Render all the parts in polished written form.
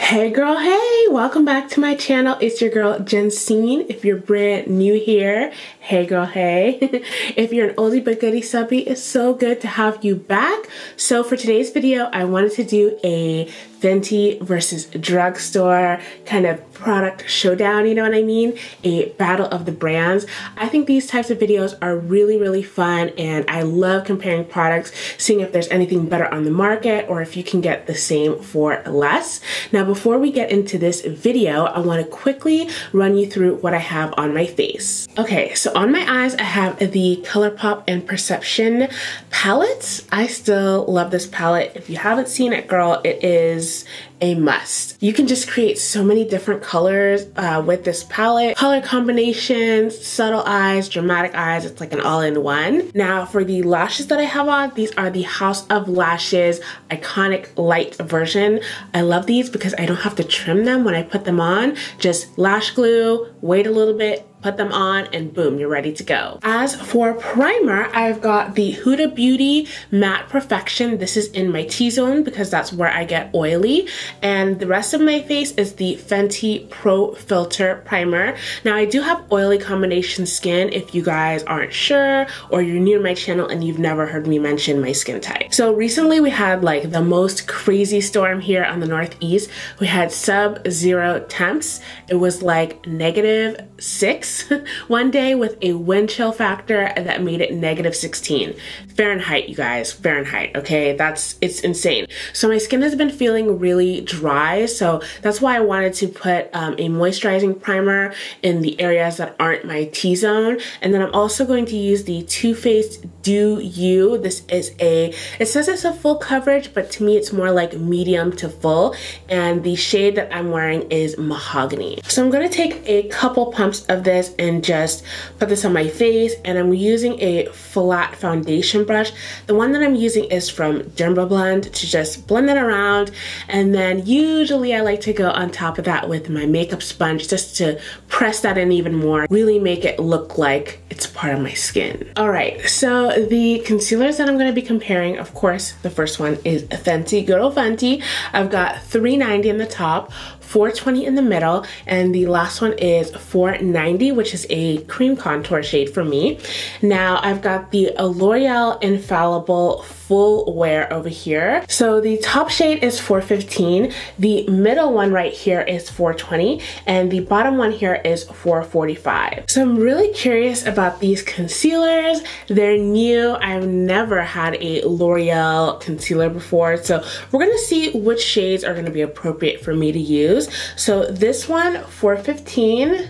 Hey girl, hey! Welcome back to my channel. It's your girl Jensine. If you're brand new here, hey girl, hey. If you're an oldie but goodie subby, it's so good to have you back. So for today's video, I wanted to do a Fenty versus drugstore kind of product showdown, you know what I mean? A battle of the brands. I think these types of videos are really fun, and I love comparing products, seeing if there's anything better on the market or if you can get the same for less. Now, before we get into this video, I want to quickly run you through what I have on my face. Okay, so on my eyes, I have the ColourPop and Perception palettes. I still love this palette. If you haven't seen it, girl, it is a must. You can just create so many different colors with this palette. Color combinations, subtle eyes, dramatic eyes, it's like an all-in-one. Now for the lashes that I have on, these are the House of Lashes Iconic Light version. I love these because I don't have to trim them when I put them on. Just lash glue, wait a little bit, put them on, and boom, you're ready to go. As for primer, I've got the Huda Beauty Matte Perfection. This is in my T-zone because that's where I get oily. And the rest of my face is the Fenty Pro Filter Primer. Now, I do have oily combination skin if you guys aren't sure or you're new to my channel and you've never heard me mention my skin type. So recently we had like the most crazy storm here on the Northeast. We had sub-zero temps. It was like -6 one day with a wind chill factor that made it -16 Fahrenheit, you guys, Fahrenheit. Okay, it's insane. So my skin has been feeling really dry, so that's why I wanted to put a moisturizing primer in the areas that aren't my T-zone. And then I'm also going to use the Too Faced Do You. This is it says it's a full coverage, but to me it's more like medium to full, and the shade that I'm wearing is Mahogany. So I'm going to take a couple pumps of this and just put this on my face, and I'm using a flat foundation brush. The one that I'm using is from Dermablend to just blend it around, and then usually I like to go on top of that with my makeup sponge just to press that in even more, really make it look like it's part of my skin. Alright, so the concealers that I'm going to be comparing, of course, the first one is Fenty, good old Fenty. I've got $3.90 in the top, $4.20 in the middle, and the last one is $4.90, which is a cream contour shade for me. Now I've got the L'Oreal Infallible Full Wear over here. So the top shade is $4.15, the middle one right here is $4.20, and the bottom one here is $4.45. So I'm really curious about these concealers. They're new. I've never had a L'Oreal concealer before, so we're gonna see which shades are gonna be appropriate for me to use. So this one, $4.15.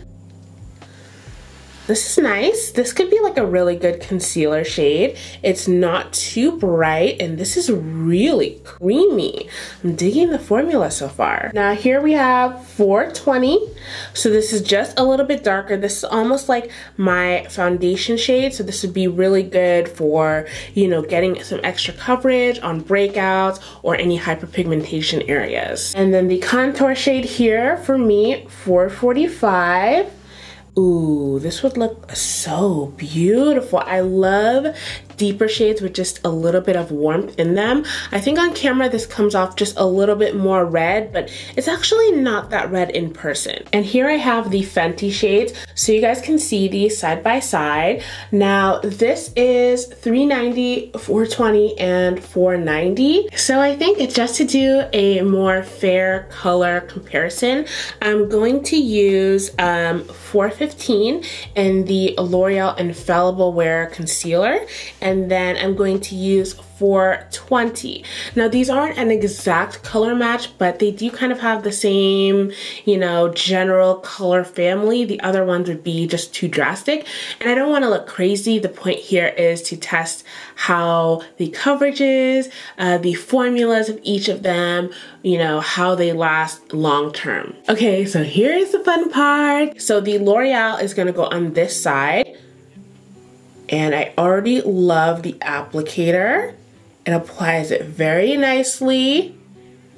This is nice. This could be like a really good concealer shade. It's not too bright, and this is really creamy. I'm digging the formula so far. Now here we have $4.20. So this is just a little bit darker. This is almost like my foundation shade. So this would be really good for, you know, getting some extra coverage on breakouts or any hyperpigmentation areas. And then the contour shade here for me, $4.45. Ooh, this would look so beautiful. I love deeper shades with just a little bit of warmth in them. I think on camera this comes off just a little bit more red, but it's actually not that red in person. And here I have the Fenty shades, so you guys can see these side by side. Now this is $3.90, $4.20, and $4.90. So I think just to do a more fair color comparison, I'm going to use $4.15 in the L'Oreal Infallible Wear Concealer, and then I'm going to use $4.20. Now these aren't an exact color match, but they do kind of have the same, you know, general color family. The other ones would be just too drastic, and I don't want to look crazy. The point here is to test how the coverage is, the formulas of each of them, you know, how they last long term. Okay, so here's the fun part. So the L'Oreal is going to go on this side, and I already love the applicator. It applies it very nicely.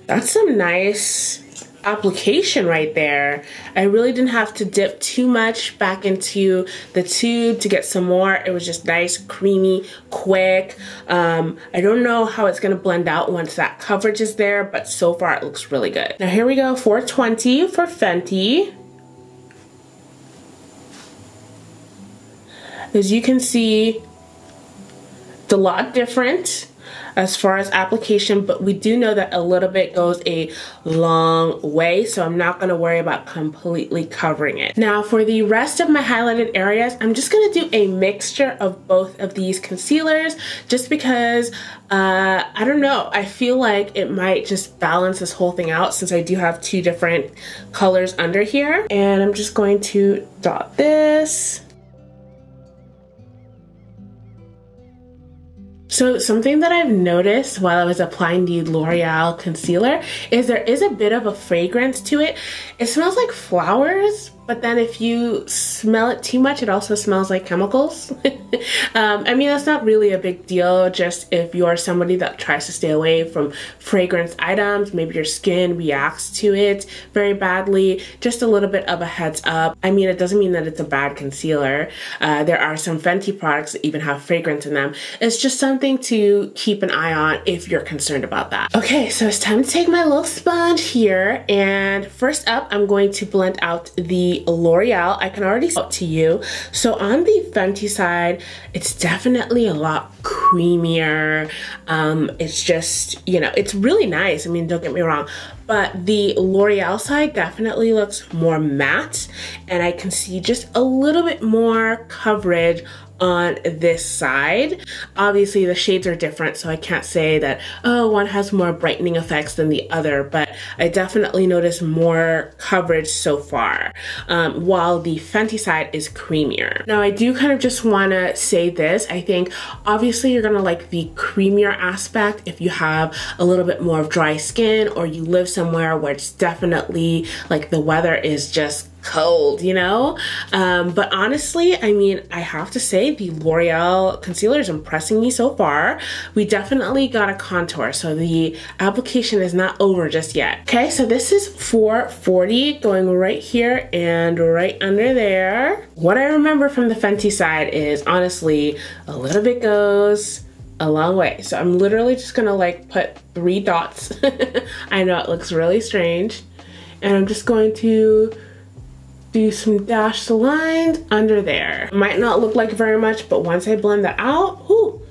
That's some nice application right there. I really didn't have to dip too much back into the tube to get some more. It was just nice, creamy, quick. I don't know how it's gonna blend out once that coverage is there, but so far it looks really good. Now here we go, 420 for Fenty. As you can see, it's a lot different as far as application, but we do know that a little bit goes a long way, so I'm not going to worry about completely covering it. Now for the rest of my highlighted areas, I'm just going to do a mixture of both of these concealers just because I don't know, I feel like it might just balance this whole thing out since I do have two different colors under here. And I'm just going to dot this. So something that I've noticed while I was applying the L'Oreal concealer is there is a bit of a fragrance to it. It smells like flowers, but then if you smell it too much, it also smells like chemicals. I mean, that's not really a big deal, just if you're somebody that tries to stay away from fragrance items, maybe your skin reacts to it very badly, just a little bit of a heads up. I mean, it doesn't mean that it's a bad concealer. There are some Fenty products that even have fragrance in them. It's just something to keep an eye on if you're concerned about that. Okay, so it's time to take my little sponge here, and first up, I'm going to blend out the L'Oreal. I can already see it to you. So on the Fenty side, it's definitely a lot creamier. It's just, you know, it's really nice. I mean, don't get me wrong, but the L'Oreal side definitely looks more matte, and I can see just a little bit more coverage on this side. Obviously the shades are different, so I can't say that, oh, one has more brightening effects than the other, but I definitely notice more coverage so far, while the Fenty side is creamier. Now I do kind of just want to say this, I think obviously you're gonna like the creamier aspect if you have a little bit more of dry skin, or you live somewhere where it's definitely like the weather is just cold, you know? But honestly, I mean, I have to say the L'Oreal concealer is impressing me so far. We definitely got a contour, so the application is not over just yet. Okay, so this is 440 going right here and right under there. What I remember from the Fenty side is honestly, a little bit goes a long way. So I'm literally just gonna like put 3 dots. I know it looks really strange. And I'm just going to do some dashed lines under there. Might not look like very much, but once I blend that out, whew,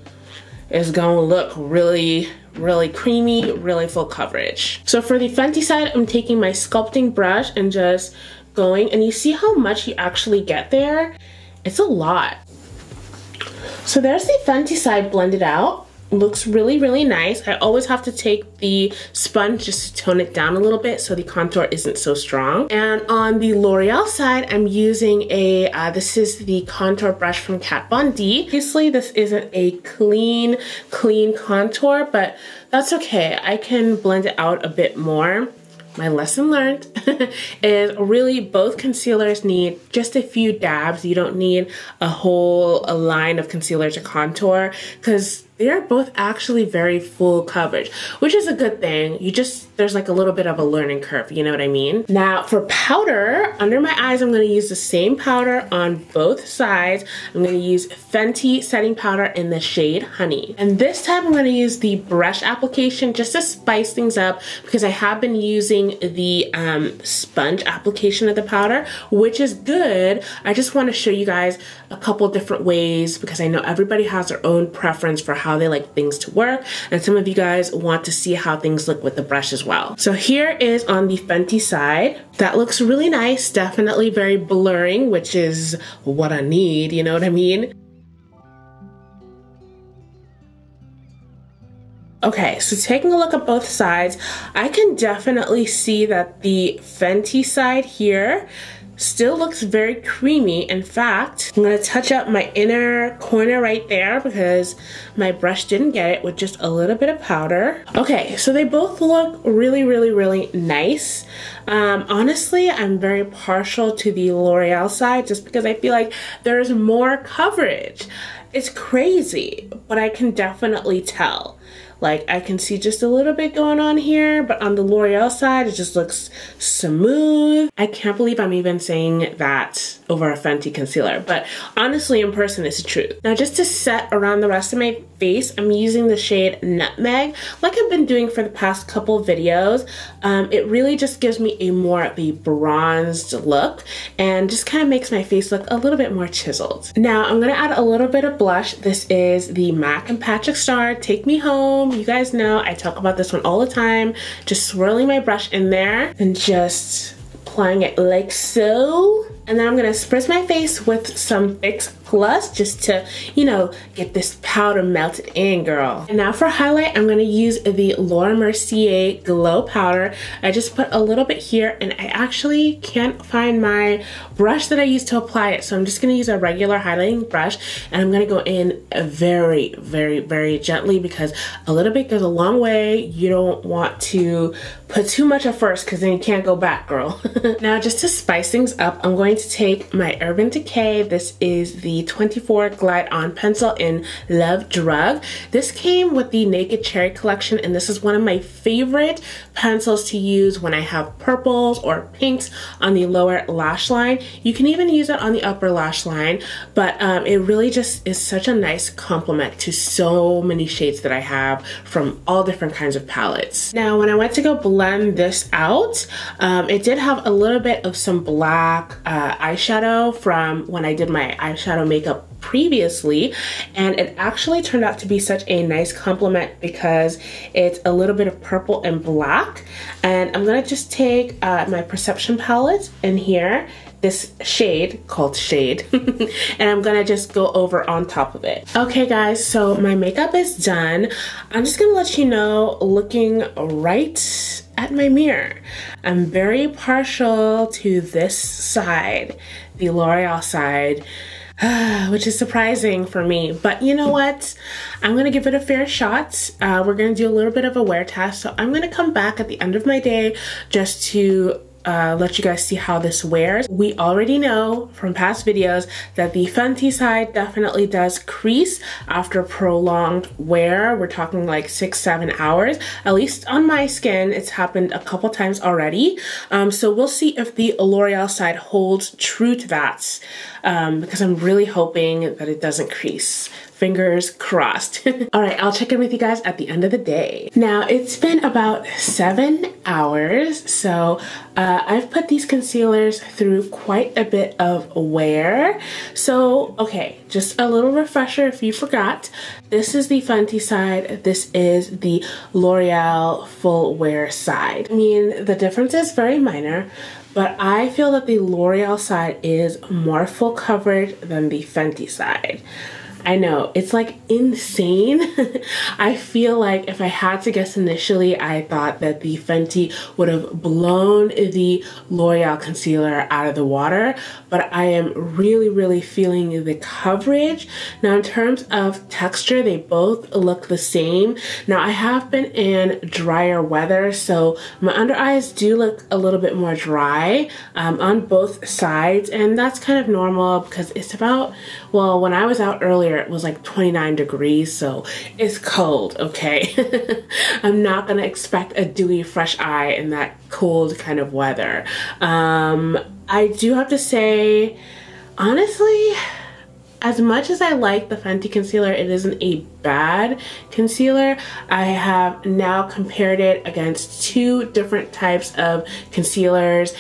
it's gonna look really, really creamy, really full coverage. So for the Fenty side, I'm taking my sculpting brush and just going, and you see how much you actually get there? It's a lot. So there's the Fenty side blended out. Looks really, really nice. I always have to take the sponge just to tone it down a little bit so the contour isn't so strong. And on the L'Oreal side, I'm using a, this is the contour brush from Kat Von D. Obviously, this isn't a clean contour, but that's okay. I can blend it out a bit more. My lesson learned is really both concealers need just a few dabs. You don't need a whole line of concealer to contour, because they're both actually very full coverage, which is a good thing. There's like a little bit of a learning curve, you know what I mean? Now for powder, under my eyes, I'm gonna use the same powder on both sides. I'm gonna use Fenty setting powder in the shade Honey. And this time I'm gonna use the brush application just to spice things up, because I have been using the sponge application of the powder, which is good. I just wanna show you guys a couple different ways, because I know everybody has their own preference for how they like things to work, and some of you guys want to see how things look with the brush as well. So here is on the Fenty side. That looks really nice, definitely very blurring, which is what I need, you know what I mean? Okay, so taking a look at both sides, I can definitely see that the Fenty side here still looks very creamy. In fact, I'm gonna touch up my inner corner right there because my brush didn't get it with just a little bit of powder. Okay, so they both look really, really, really nice. Honestly, I'm very partial to the L'Oreal side just because I feel like there's more coverage. It's crazy, but I can definitely tell. Like I can see just a little bit going on here, but on the L'Oreal side, it just looks smooth. I can't believe I'm even saying that over a Fenty concealer, but honestly in person it's the truth. Now just to set around the rest of my face, I'm using the shade Nutmeg like I've been doing for the past couple videos. It really just gives me a more of a bronzed look and just kind of makes my face look a little bit more chiseled. Now I'm gonna add a little bit of blush. This is the MAC and Patrick Star Take Me Home. You guys know I talk about this one all the time. Just swirling my brush in there and just applying it like so. And then I'm gonna spritz my face with some Fix Plus just to, you know, get this powder melted in, girl. And now for highlight, I'm gonna use the Laura Mercier Glow Powder. I just put a little bit here and I actually can't find my brush that I used to apply it. So I'm just gonna use a regular highlighting brush and I'm gonna go in very, very, very gently because a little bit goes a long way. You don't want to put too much at first because then you can't go back, girl. Now just to spice things up, I'm going to take my Urban Decay. This is the 24 Glide On Pencil in Love Drug. This came with the Naked Cherry collection and this is one of my favorite pencils to use when I have purples or pinks on the lower lash line. You can even use it on the upper lash line, but it really just is such a nice complement to so many shades that I have from all different kinds of palettes. Now when I went to go blend this out, it did have a little bit of some black eyeshadow from when I did my eyeshadow makeup previously, and it actually turned out to be such a nice complement because it's a little bit of purple and black. And I'm gonna just take my Perception palette in here, this shade called Shade, and I'm gonna just go over on top of it. Okay guys, so my makeup is done. I'm just gonna let you know, looking right at my mirror, I'm very partial to this side, the L'Oreal side, which is surprising for me, but you know what? I'm gonna give it a fair shot. We're gonna do a little bit of a wear test, so I'm gonna come back at the end of my day just to let you guys see how this wears. We already know from past videos that the Fenty side definitely does crease after prolonged wear. We're talking like 6-7 hours. At least on my skin, it's happened a couple times already. So we'll see if the L'Oreal side holds true to that, because I'm really hoping that it doesn't crease. Fingers crossed. All right, I'll check in with you guys at the end of the day. Now, it's been about 7 hours, so I've put these concealers through quite a bit of wear. So, okay, just a little refresher if you forgot. This is the Fenty side. This is the L'Oreal full wear side. I mean, the difference is very minor, but I feel that the L'Oreal side is more full coverage than the Fenty side. I know, it's like insane. I feel like if I had to guess initially, I thought that the Fenty would have blown the L'Oreal concealer out of the water, but I am really, really feeling the coverage. Now in terms of texture, they both look the same. Now I have been in drier weather, so my under eyes do look a little bit more dry on both sides, and that's kind of normal because it's about, well, when I was out earlier, it was like 29 degrees, so it's cold, okay? I'm not gonna expect a dewy, fresh eye in that cold kind of weather. I do have to say, honestly, as much as I like the Fenty concealer, it isn't a bad concealer. I have now compared it against 2 different types of concealers,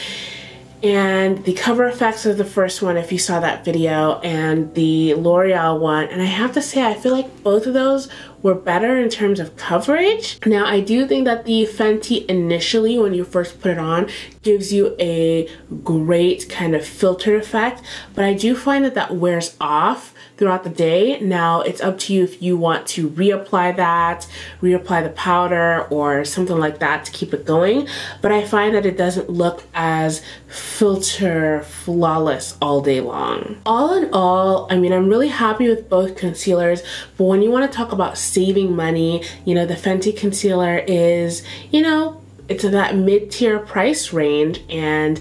and the Cover FX of the first one, if you saw that video, and the L'Oreal one, and I have to say I feel like both of those were better in terms of coverage. Now I do think that the Fenty initially, when you first put it on, gives you a great kind of filtered effect, but I do find that that wears off throughout the day. Now it's up to you if you want to reapply that, reapply the powder or something like that to keep it going, but I find that it doesn't look as filter flawless all day long. All in all, I mean, I'm really happy with both concealers, but when you want to talk about saving money, you know, the Fenty concealer is, you know, it's in that mid-tier price range, and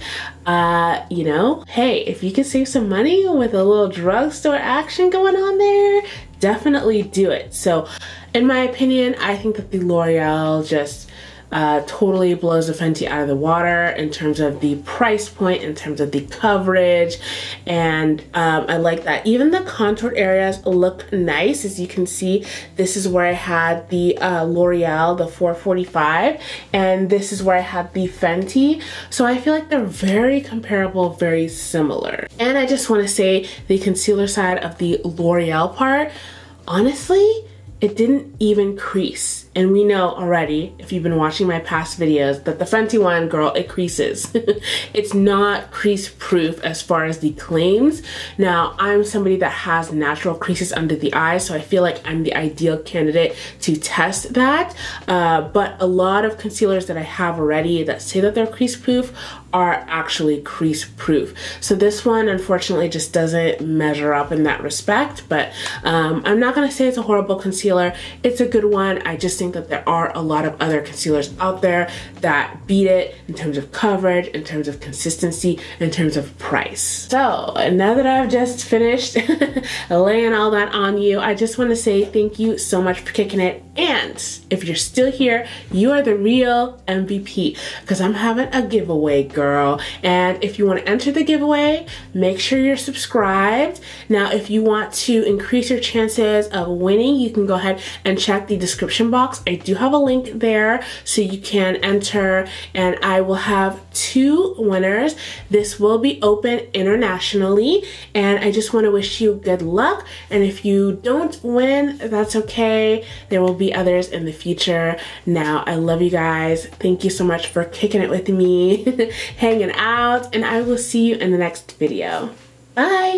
you know, hey, if you can save some money with a little drugstore action going on there, definitely do it. So in my opinion, I think that the L'Oreal just totally blows the Fenty out of the water in terms of the price point, in terms of the coverage, and I like that. Even the contoured areas look nice. As you can see, this is where I had the L'Oreal, the 445, and this is where I had the Fenty. So I feel like they're very comparable, very similar. And I just want to say the concealer side of the L'Oreal part, honestly, it didn't even crease. And we know already, if you've been watching my past videos, that the Fenty one, girl, it creases. It's not crease proof as far as the claims. Now, I'm somebody that has natural creases under the eyes, so I feel like I'm the ideal candidate to test that. But a lot of concealers that I have already that say that they're crease proof are actually crease proof. So this one, unfortunately, just doesn't measure up in that respect. But I'm not gonna say it's a horrible concealer. It's a good one. I just think that there are a lot of other concealers out there that beat it in terms of coverage, in terms of consistency, in terms of price. So now that I've just finished laying all that on you, I just want to say thank you so much for kicking it. And if you're still here, you are the real MVP, because I'm having a giveaway, girl. And if you want to enter the giveaway, make sure you're subscribed. Now, if you want to increase your chances of winning, you can go ahead and check the description box. I do have a link there so you can enter, and I will have 2 winners. This will be open internationally, and I just want to wish you good luck. And if you don't win, that's okay. There will be others in the future. Now, I love you guys. Thank you so much for kicking it with me, hanging out, and I will see you in the next video. Bye.